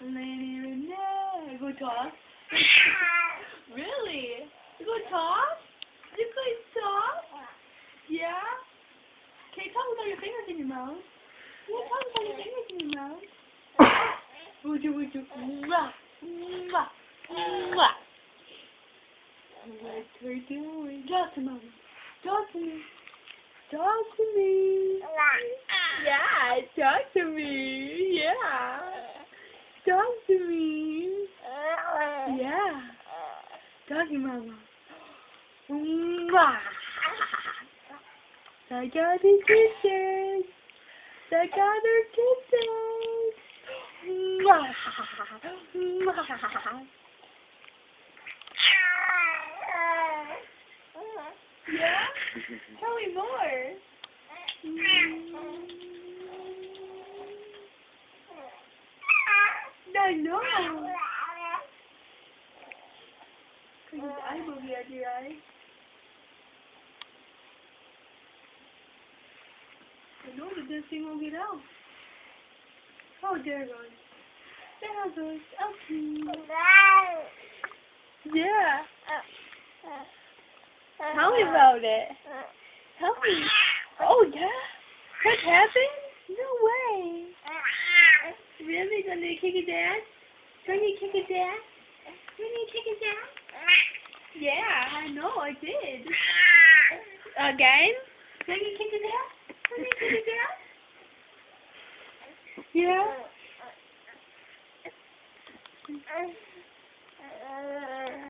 Lady Renee. Go toss? Really? You go toss? You play toss? Yeah? Okay, toss without your fingers in your mouth. Yeah, toss without your fingers in your mouth. Would you? Mwah, mwah, mwah. What are you doing? Talk to Mama. Talk to me. Talk to me. Yeah, talk to me. Yeah. Talk to me. Yeah. Talk to Mama. Mwah. I got the kisses. I got her kisses. Mwah. Mwah. Yeah? Tell me more. I know. Because his eye will be under your eye. I know that this thing won't get out. Oh, there it goes. There it goes. Okay. Yeah. Tell me about it. Tell me. Oh, yeah? What happened? No way. Really? Gonna kick his ass? Gonna kick his ass? Gonna kick his ass? Yeah, I know, I did. Again? Gonna kick his ass? Gonna kick his ass? Yeah?